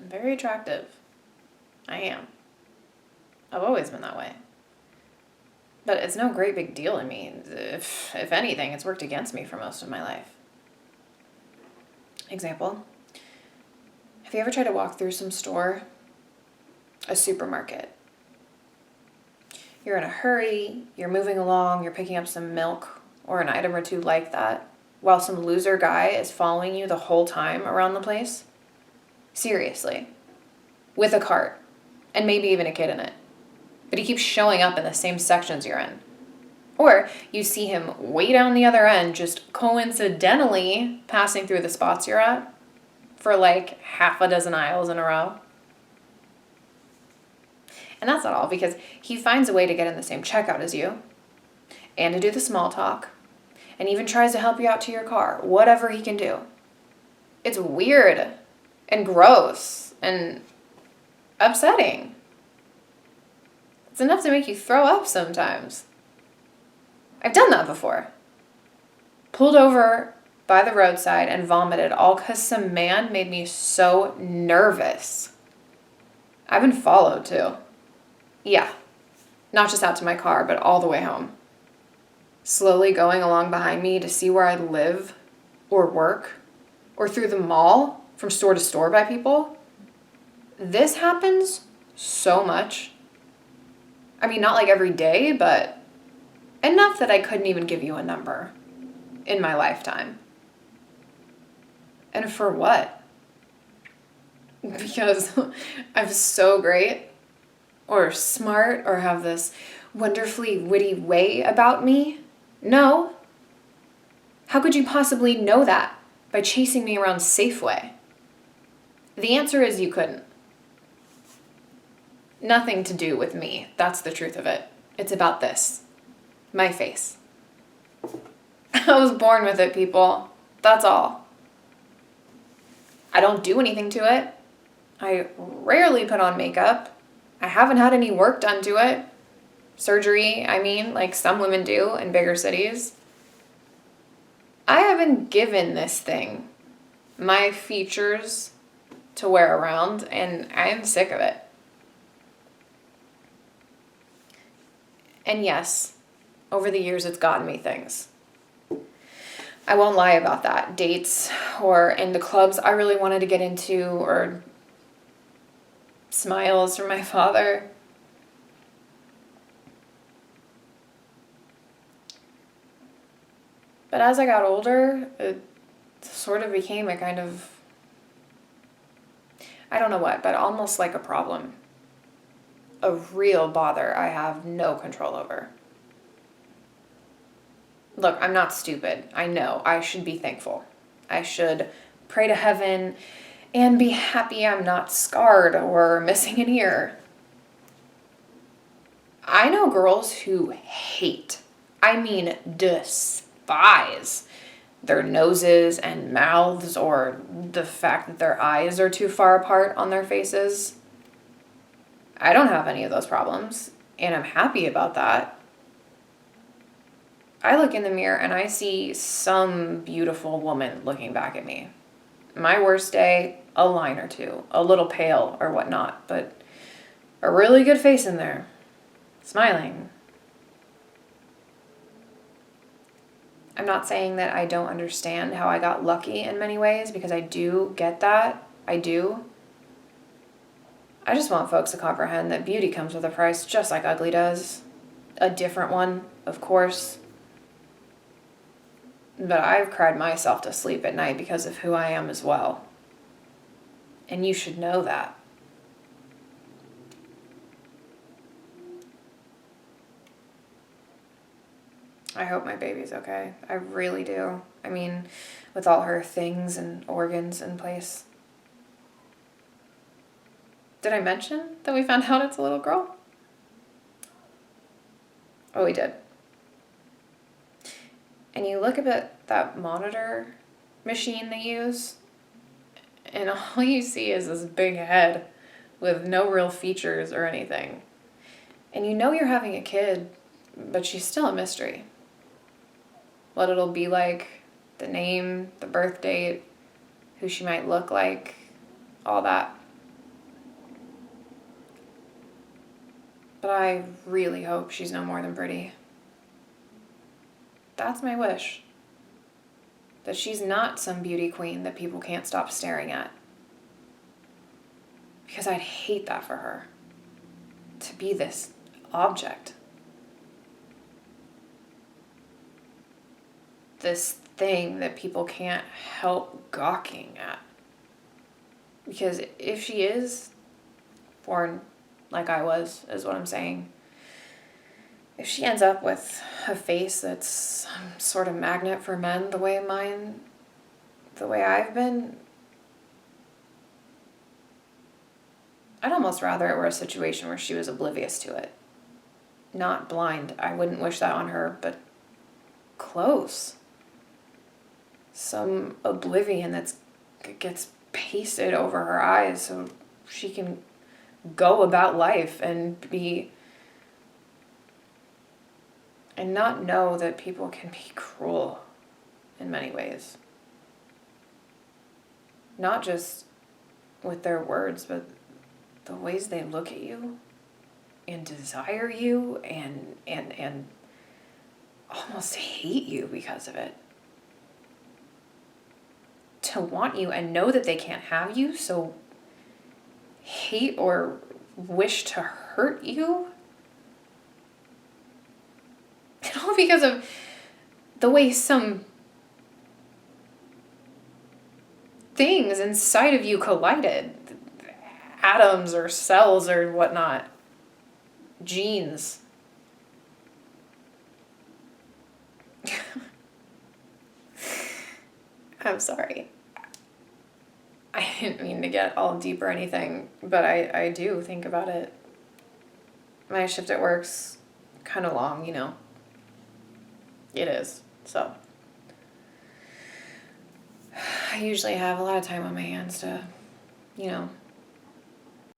I'm very attractive. I am. I've always been that way. But it's no great big deal to me. If anything, it's worked against me for most of my life. Example. Have you ever tried to walk through some store? A supermarket. You're in a hurry, you're moving along, you're picking up some milk or an item or two like that, while some loser guy is following you the whole time around the place? Seriously. With a cart. And maybe even a kid in it. But he keeps showing up in the same sections you're in. Or you see him way down the other end, just coincidentally passing through the spots you're at for like half a dozen aisles in a row. And that's not all, because he finds a way to get in the same checkout as you, and to do the small talk, and even tries to help you out to your car, whatever he can do. It's weird, and gross, and upsetting. It's enough to make you throw up sometimes. I've done that before. Pulled over by the roadside and vomited, all because some man made me so nervous. I've been followed too. Yeah, not just out to my car, but all the way home. Slowly going along behind me to see where I live or work, or through the mall from store to store by people. This happens so much. I mean, not like every day, but enough that I couldn't even give you a number in my lifetime. And for what? Because I'm so great or smart or have this wonderfully witty way about me? No. How could you possibly know that by chasing me around Safeway? The answer is you couldn't. Nothing to do with me. That's the truth of it. It's about this. My face. I was born with it, people. That's all. I don't do anything to it. I rarely put on makeup. I haven't had any work done to it. Surgery, I mean, like some women do in bigger cities. I have been given this thing, my features, to wear around, and I am sick of it. And yes, over the years it's gotten me things. I won't lie about that. Dates or in the clubs I really wanted to get into, or smiles from my father. But as I got older, it sort of became a kind of, I don't know what, but almost like a problem. A real bother I have no control over. Look, I'm not stupid. I know. I should be thankful. I should pray to heaven and be happy I'm not scarred or missing an ear. I know girls who hate, I mean despise, their noses and mouths or the fact that their eyes are too far apart on their faces. I don't have any of those problems, and I'm happy about that. I look in the mirror and I see some beautiful woman looking back at me. My worst day, a line or two, a little pale or whatnot, but a really good face in there, smiling. I'm not saying that I don't understand how I got lucky in many ways, because I do get that. I do. I just want folks to comprehend that beauty comes with a price, just like ugly does. A different one, of course. But I've cried myself to sleep at night because of who I am as well. And you should know that. I hope my baby's okay. I really do. I mean, with all her things and organs in place. Did I mention that we found out it's a little girl? Oh, we did. And you look at that monitor machine they use, and all you see is this big head with no real features or anything. And you know you're having a kid, but she's still a mystery. What it'll be like, the name, the birth date, who she might look like, all that. But I really hope she's no more than pretty. That's my wish. That she's not some beauty queen that people can't stop staring at. Because I'd hate that for her. To be this object. This thing that people can't help gawking at. Because if she is born like I was, is what I'm saying, if she ends up with a face that's some sort of magnet for men the way I've been, I'd almost rather it were a situation where she was oblivious to it. Not blind. I wouldn't wish that on her, but close. Some oblivion that gets pasted over her eyes so she can go about life and not know that people can be cruel in many ways. Not just with their words, but the ways they look at you and desire you and almost hate you because of it. To want you and know that they can't have you, so hate or wish to hurt you. And all because of the way some things inside of you collided. Atoms or cells or whatnot. Genes. I'm sorry. I didn't mean to get all deep or anything, but I do think about it. My shift at work's kind of long, you know. It is, so. I usually have a lot of time on my hands to, you know,